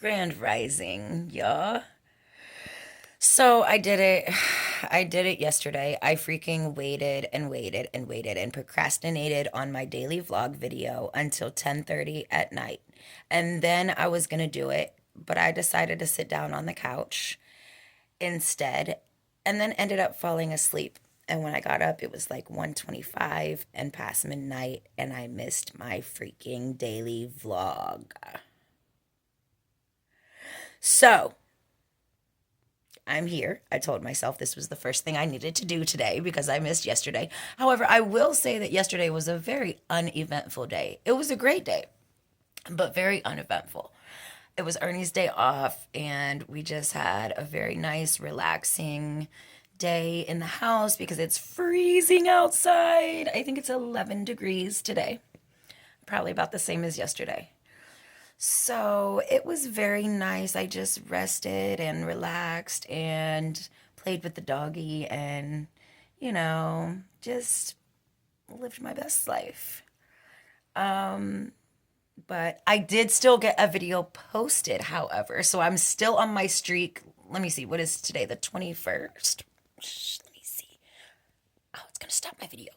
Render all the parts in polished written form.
Grand Rising, yeah. So I did it. I did it yesterday. I freaking waited and waited and waited and procrastinated on my daily vlog video until 10:30 at night. And then I was going to do it, but I decided to sit down on the couch instead and then ended up falling asleep. And when I got up, it was like 1:25 and past midnight, and I missed my freaking daily vlog. So, I'm here. I told myself this was the first thing I needed to do today because I missed yesterday. However, I will say that yesterday was a very uneventful day. It was a great day, but very uneventful. It was Ernie's day off, and we just had a very nice, relaxing day in the house because it's freezing outside. I think it's 11 degrees today, probably about the same as yesterday. So it was very nice. I just rested and relaxed and played with the doggy and, just lived my best life. But I did still get a video posted, however. So I'm still on my streak. Let me see. What is today? The 21st? Let me see. Oh, it's going to stop my video.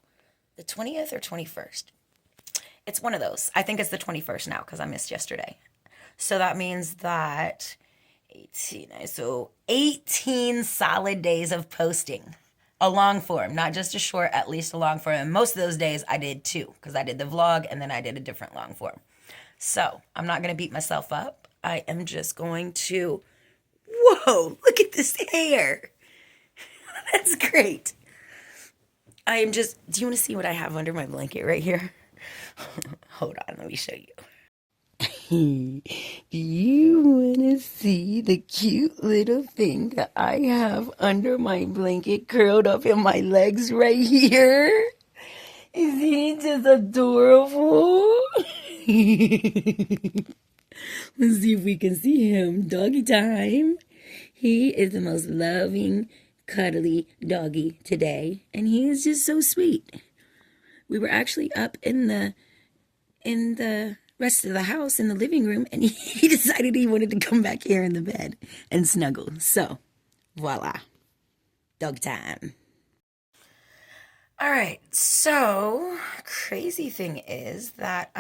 The 20th or 21st? It's one of those. I think it's the 21st now because I missed yesterday. So that means that 18 solid days of posting. A long form, not just a short, at least a long form. And most of those days I did two because I did the vlog and then I did a different long form. So I'm not going to beat myself up. I am just going to, whoa, look at this hair. That's great. I am just, do you want to see what I have under my blanket right here? Hold on, let me show you. Do you want to see the cute little thing that I have under my blanket curled up in my legs right here? Isn't he just adorable? Let's see if we can see him. Doggy time. He is the most loving, cuddly doggy today, and he is just so sweet. We were actually up in the rest of the house in the living room, and he decided he wanted to come back here in the bed and snuggle. So, voila. Dog time. All right. So, crazy thing is that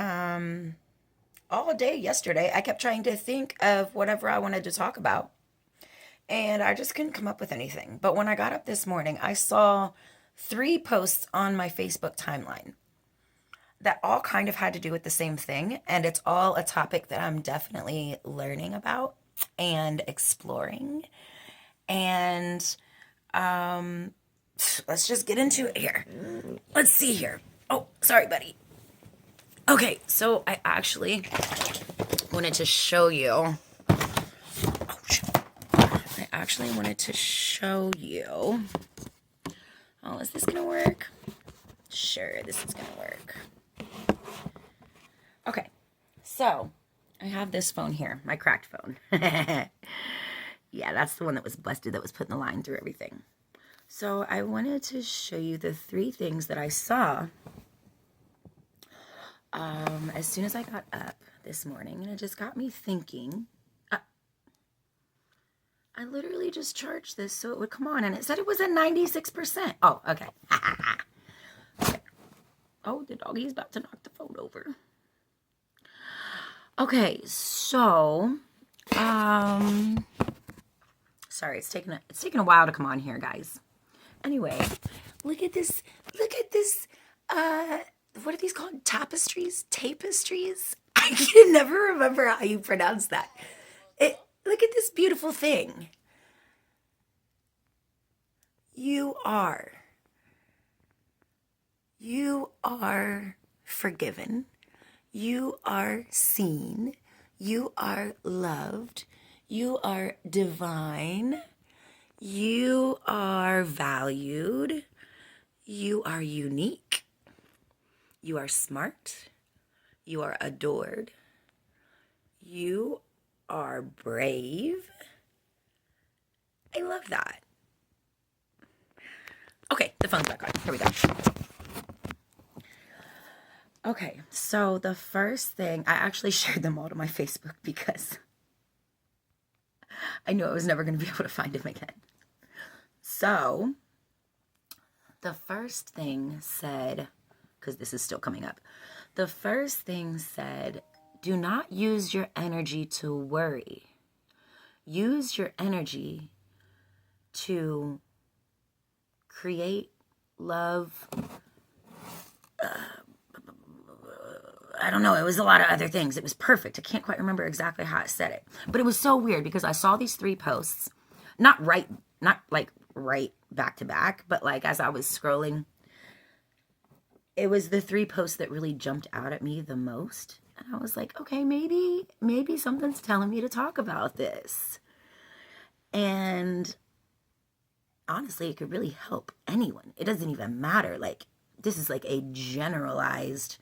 all day yesterday I kept trying to think of whatever I wanted to talk about, and I just couldn't come up with anything. But when I got up this morning, I saw 3 posts on my Facebook timeline that all kind of had to do with the same thing. And it's all a topic that I'm definitely learning about and exploring. And let's just get into it here. Let's see here. Oh, sorry, buddy. Okay, so I actually wanted to show you. I actually wanted to show you. Oh, is this gonna work? Sure, this is gonna work. Okay, so I have this phone here, my cracked phone. Yeah, that's the one that was busted, that was putting the line through everything. So I wanted to show you the 3 things that I saw as soon as I got up this morning, and it just got me thinking. I literally just charged this so it would come on, and it said it was at 96%. Oh, okay. Okay. Oh, the doggy's about to knock the phone over. Okay, so, sorry, it's taking a while to come on here, guys. Anyway, look at this, what are these called? Tapestries? I can never remember how you pronounce that. Look at this beautiful thing. You are forgiven. You are seen. You are loved. You are divine. You are valued. You are unique. You are smart. You are adored. You are brave. I love that. Okay, the phone's back on. Here we go. Okay, so the first thing, I actually shared them all to my Facebook because I knew I was never going to be able to find him again. So the first thing said, because this is still coming up, the first thing said, do not use your energy to worry. Use your energy to create love. I don't know. It was a lot of other things. It was perfect. I can't quite remember exactly how I said it. But it was so weird because I saw these 3 posts, not like right back to back, but like as I was scrolling, it was the 3 posts that really jumped out at me the most. And I was like, okay, maybe something's telling me to talk about this. And honestly, it could really help anyone. It doesn't even matter. Like, this is like a generalized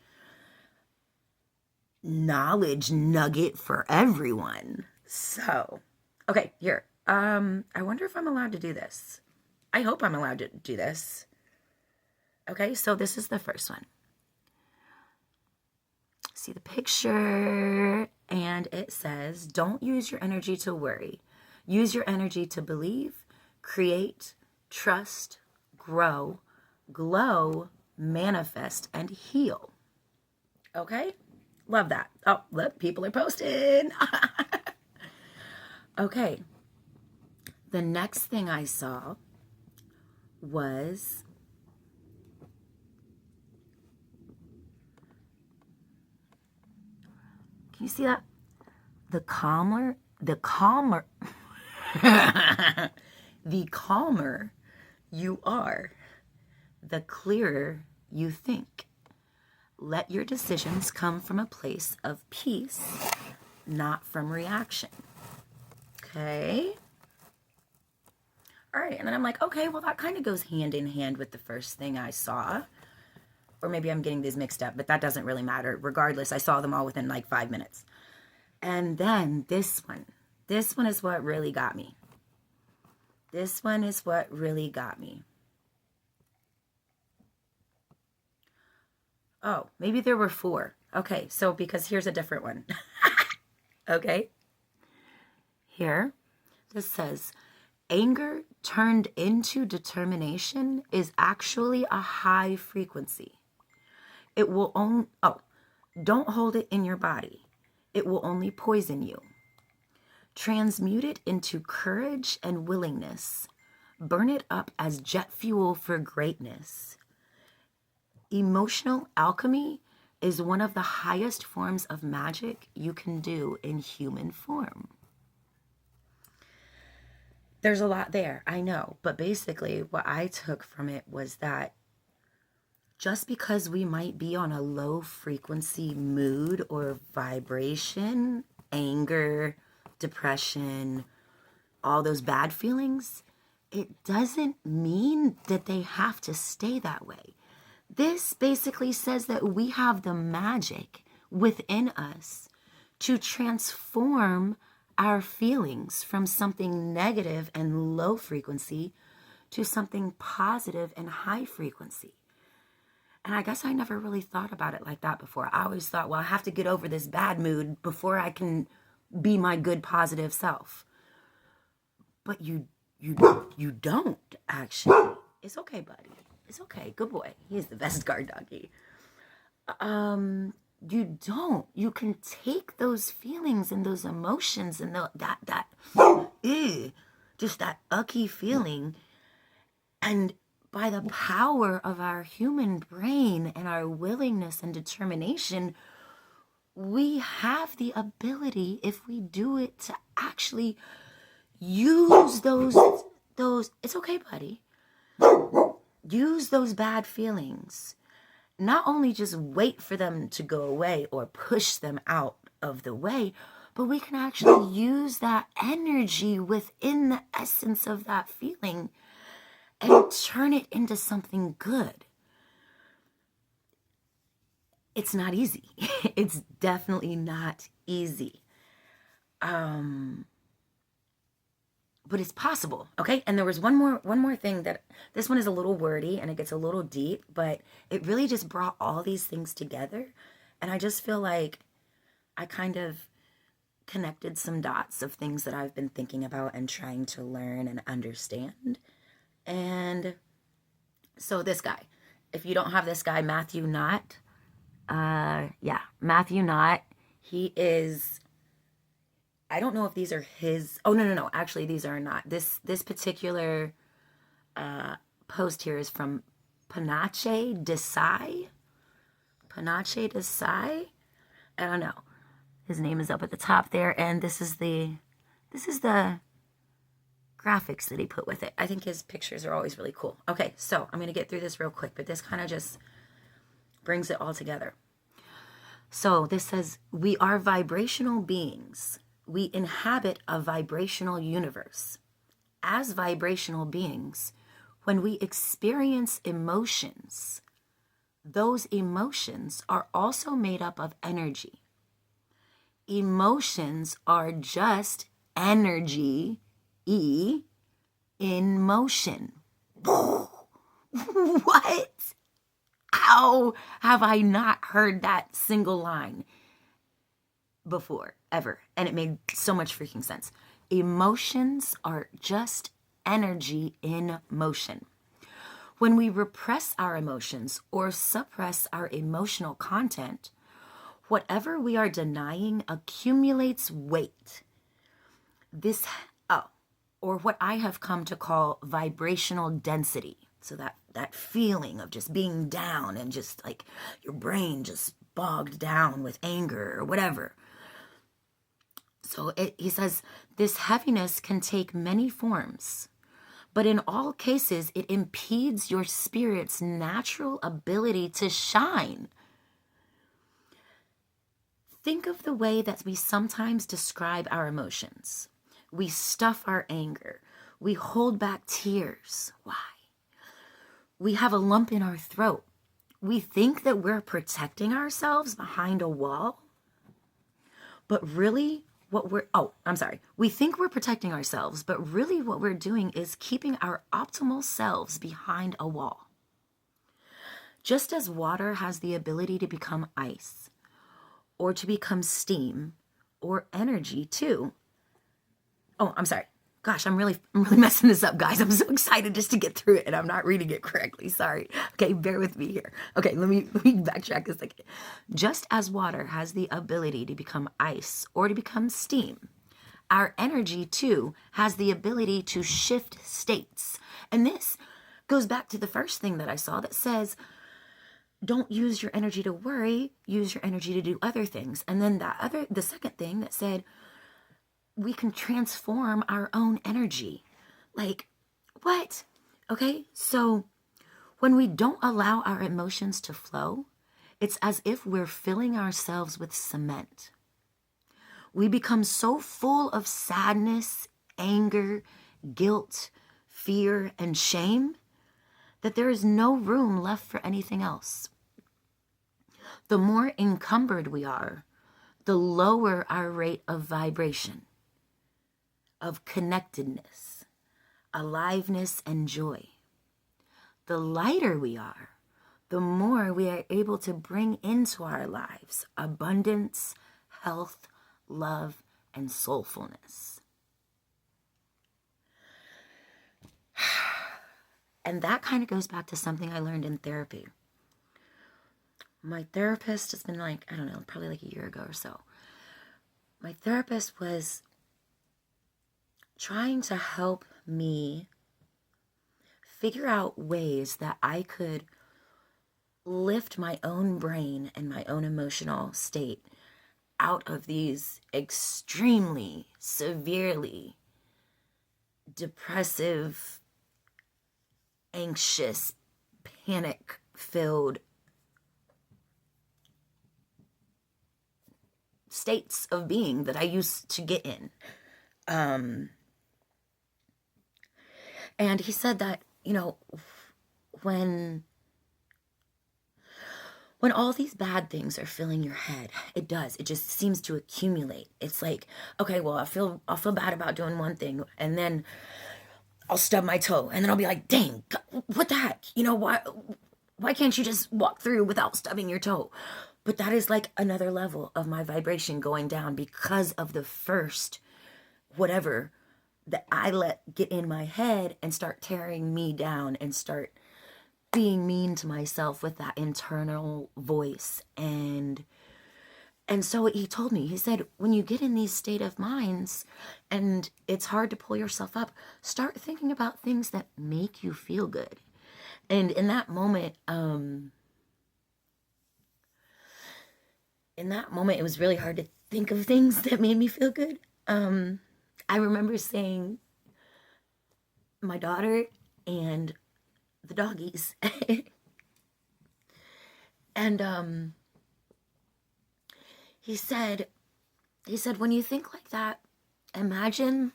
knowledge nugget for everyone. So, okay, here. I wonder if I'm allowed to do this. I hope I'm allowed to do this. Okay, so this is the first one. See the picture, and it says, don't use your energy to worry. Use your energy to believe, create, trust, grow, glow, manifest, and heal. Okay? Love that. Oh, look, people are posting. Okay. The next thing I saw was can you see that? The calmer the calmer you are, the clearer you think. Let your decisions come from a place of peace, not from reaction. Okay? All right, and then I'm like, okay, well, that kind of goes hand in hand with the first thing I saw. Or maybe I'm getting these mixed up, but that doesn't really matter. Regardless, I saw them all within like 5 minutes. And then this one is what really got me. This one is what really got me. Oh, maybe there were 4. Okay, so because here's a different one. Okay. Here, this says, anger turned into determination is actually a high frequency. It will only, don't hold it in your body. It will only poison you. Transmute it into courage and willingness. Burn it up as jet fuel for greatness. Emotional alchemy is one of the highest forms of magic you can do in human form. There's a lot there, I know, but basically what I took from it was that just because we might be on a low frequency mood or vibration, anger, depression, all those bad feelings, it doesn't mean that they have to stay that way. This basically says that we have the magic within us to transform our feelings from something negative and low frequency to something positive and high frequency. And I guess I never really thought about it like that before. I always thought, well, I have to get over this bad mood before I can be my good positive self. But you don't actually. It's okay, buddy. It's okay. Good boy. He's the best guard doggy. You don't. You can take those feelings and those emotions and just that ucky feeling, and by the power of our human brain and our willingness and determination, we have the ability, if we do it, to actually use those, it's okay, buddy. Use those bad feelings. Not only just wait for them to go away or push them out of the way, but we can actually use that energy within the essence of that feeling and turn it into something good. It's not easy. It's definitely not easy. But it's possible, okay? And there was one more thing that, this one is a little wordy and it gets a little deep, but it really just brought all these things together. And I just feel like I kind of connected some dots of things that I've been thinking about and trying to learn and understand. And so this guy, if you don't have this guy, Matthew Knott, Matthew Knott, he is, I don't know if these are his, oh, no, actually these are not. This particular post here is from Panache Desai. I don't know. His name is up at the top there, and this is the graphics that he put with it. I think his pictures are always really cool. Okay, so I'm going to get through this real quick, but this kind of just brings it all together. So this says, we are vibrational beings. We inhabit a vibrational universe. As vibrational beings, when we experience emotions, those emotions are also made up of energy. Emotions are just energy, E, in motion. What? How have I not heard that single line before, ever? And it made so much freaking sense. Emotions are just energy in motion. When we repress our emotions or suppress our emotional content, whatever we are denying accumulates weight. Or what I have come to call vibrational density. So that feeling of just being down and just like your brain just bogged down with anger or whatever. So he says, this heaviness can take many forms, but in all cases, it impedes your spirit's natural ability to shine. Think of the way that we sometimes describe our emotions. We stuff our anger. We hold back tears. Why? We have a lump in our throat. We think that we're protecting ourselves behind a wall. But really, we think we're protecting ourselves, but really what we're doing is keeping our optimal selves behind a wall. Just as water has the ability to become ice, or to become steam, or energy too. Oh, I'm sorry. Gosh, I'm really messing this up, guys. I'm so excited just to get through it, and I'm not reading it correctly. Sorry. Okay, bear with me here. Okay, let me backtrack a second. Just as water has the ability to become ice or to become steam, our energy, too, has the ability to shift states. And this goes back to the first thing that I saw that says, don't use your energy to worry, use your energy to do other things. And then the second thing that said, we can transform our own energy. Like, what? Okay, so when we don't allow our emotions to flow, it's as if we're filling ourselves with cement. We become so full of sadness, anger, guilt, fear, and shame that there is no room left for anything else. The more encumbered we are, the lower our rate of vibration, of connectedness, aliveness, and joy. The lighter we are, the more we are able to bring into our lives abundance, health, love, and soulfulness. And that kind of goes back to something I learned in therapy. My therapist, it's been like, I don't know, probably like a year ago or so. My therapist was trying to help me figure out ways that I could lift my own brain and my own emotional state out of these extremely, severely depressive, anxious, panic-filled states of being that I used to get in. And he said that, when all these bad things are filling your head, it just seems to accumulate. It's like, okay, well, I'll feel bad about doing one thing, and then I'll stub my toe, and then I'll be like, dang, what the heck? Why can't you just walk through without stubbing your toe? But that is like another level of my vibration going down because of the first whatever that I let get in my head and start tearing me down and start being mean to myself with that internal voice. And so he told me, he said, when you get in these state of minds and it's hard to pull yourself up, start thinking about things that make you feel good. And in that moment, it was really hard to think of things that made me feel good. I remember saying my daughter and the doggies. And he said, when you think like that, imagine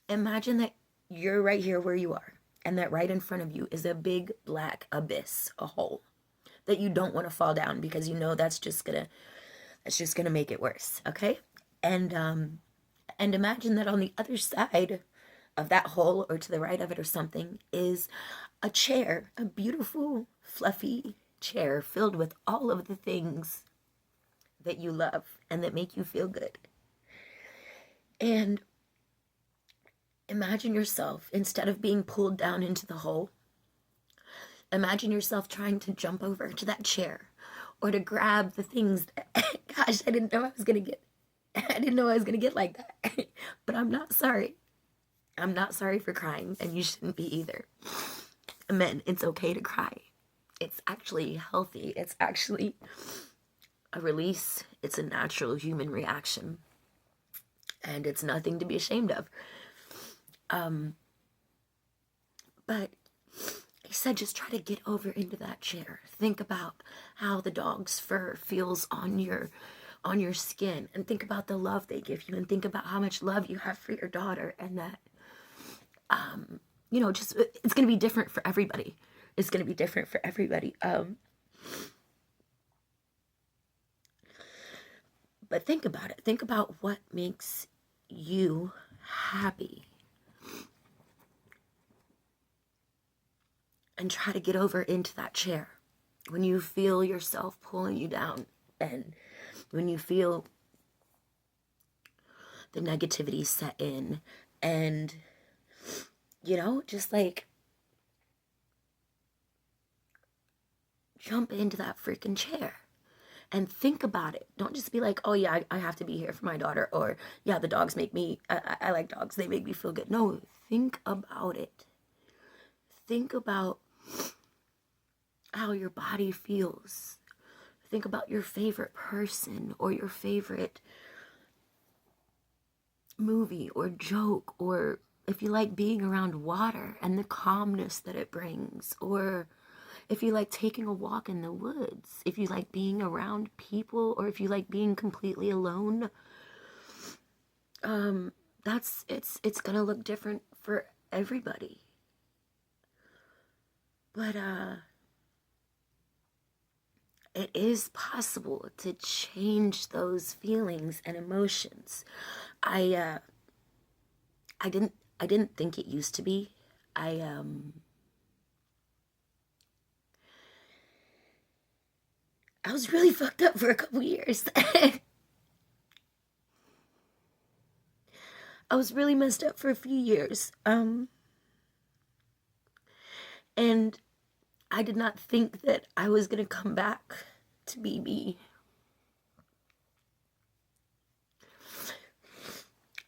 that you're right here where you are, and that right in front of you is a big black abyss, a hole that you don't want to fall down, because you know that's just gonna make it worse. Okay. And imagine that on the other side of that hole, or to the right of it or something, is a chair, a beautiful fluffy chair filled with all of the things that you love and that make you feel good. And imagine yourself, instead of being pulled down into the hole, imagine yourself trying to jump over to that chair, or to grab the things that, gosh, I didn't know I was gonna get like that. But I'm not sorry. I'm not sorry for crying, and you shouldn't be either. Men, it's okay to cry. It's actually healthy. It's actually a release. It's a natural human reaction, and it's nothing to be ashamed of. But he said, just try to get over into that chair. Think about how the dog's fur feels on your skin, and think about the love they give you, and think about how much love you have for your daughter, and that just, it's going to be different for everybody. It's going to be different for everybody. But think about it. Think about what makes you happy, and try to get over into that chair when you feel yourself pulling you down, and when you feel the negativity set in, and just like jump into that freaking chair and think about it. Don't just be like, oh yeah, I have to be here for my daughter, or yeah, the dogs make me, I like dogs, they make me feel good. No, think about it. Think about how your body feels. Think about your favorite person, or your favorite movie or joke, or if you like being around water and the calmness that it brings, or if you like taking a walk in the woods, if you like being around people, or if you like being completely alone. It's gonna look different for everybody. But it is possible to change those feelings and emotions. I didn't think it used to be. I was really fucked up for a couple years. I was really messed up for a few years. And I did not think that I was gonna come back to be me.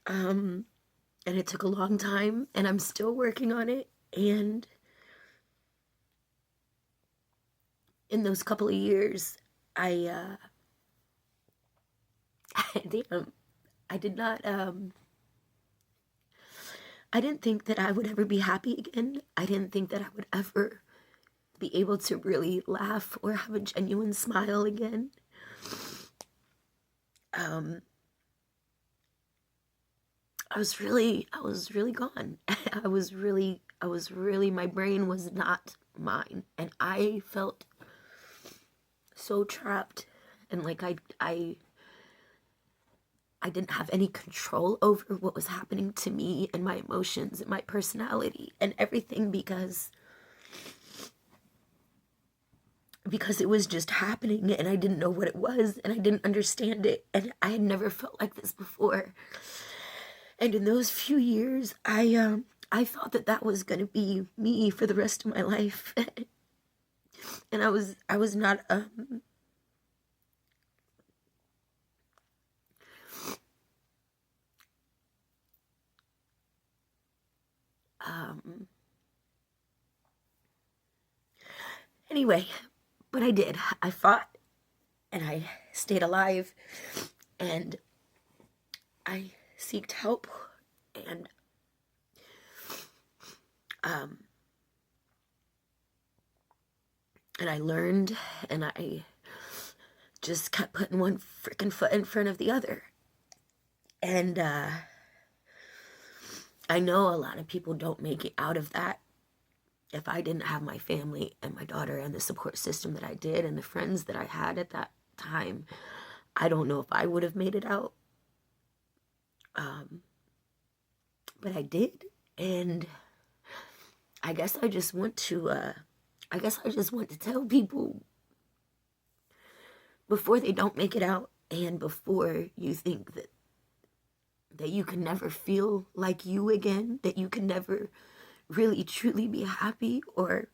And it took a long time, and I'm still working on it. And in those couple of years, I didn't think that I would ever be happy again. I didn't think that I would ever be able to really laugh or have a genuine smile again. I was really gone. My brain was not mine, and I felt so trapped, and like I didn't have any control over what was happening to me and my emotions and my personality and everything, because because it was just happening and I didn't know what it was and I didn't understand it, and I had never felt like this before. And in those few years, I thought that that was going to be me for the rest of my life. And I was not anyway, but I did. I fought and I stayed alive and I seeked help, and I learned, and I just kept putting one freaking foot in front of the other. And I know a lot of people don't make it out of that. If I didn't have my family and my daughter and the support system that I did and the friends that I had at that time, I don't know if I would have made it out. But I did, and I guess I just want to tell people before they don't make it out, and before you think that you can never feel like you again, that you can never really truly be happy or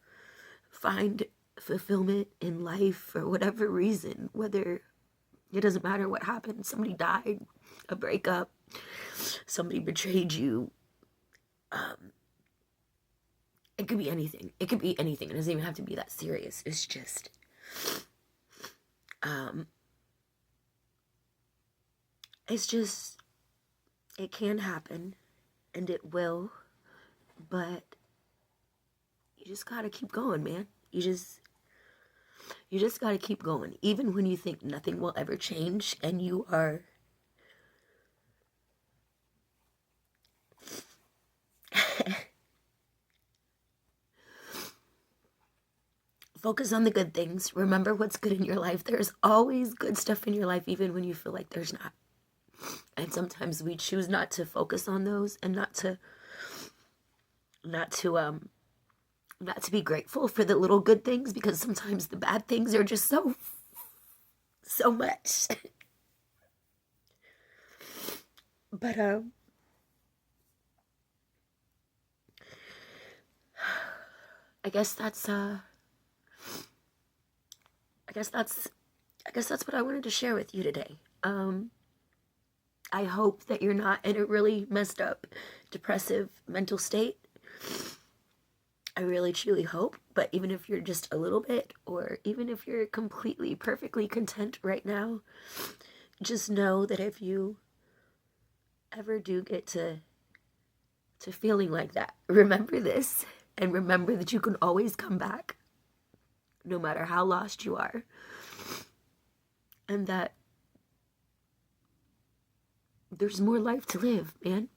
find fulfillment in life for whatever reason, whether it doesn't matter what happened, somebody died, a breakup, somebody betrayed you, it could be anything. It could be anything. It doesn't even have to be that serious. It's just it can happen, and it will, but you just gotta keep going, man. You just gotta keep going, even when you think nothing will ever change, and you are focus on the good things. Remember what's good in your life. There's always good stuff in your life, even when you feel like there's not. And sometimes we choose not to focus on those, and not to be grateful for the little good things, because sometimes the bad things are just so much. But I guess that's what I wanted to share with you today. I hope that you're not in a really messed up, depressive mental state. I really, truly hope. But even if you're just a little bit, or even if you're completely, perfectly content right now, just know that if you ever do get to feeling like that, remember this, and remember that you can always come back, no matter how lost you are. And that there's more life to live, man.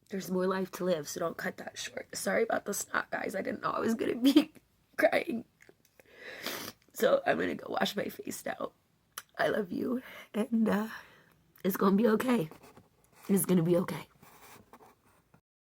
There's more life to live, so don't cut that short. Sorry about the snot, guys. I didn't know I was gonna be crying. So I'm gonna go wash my face now. I love you, and it's gonna be okay. It's gonna be okay.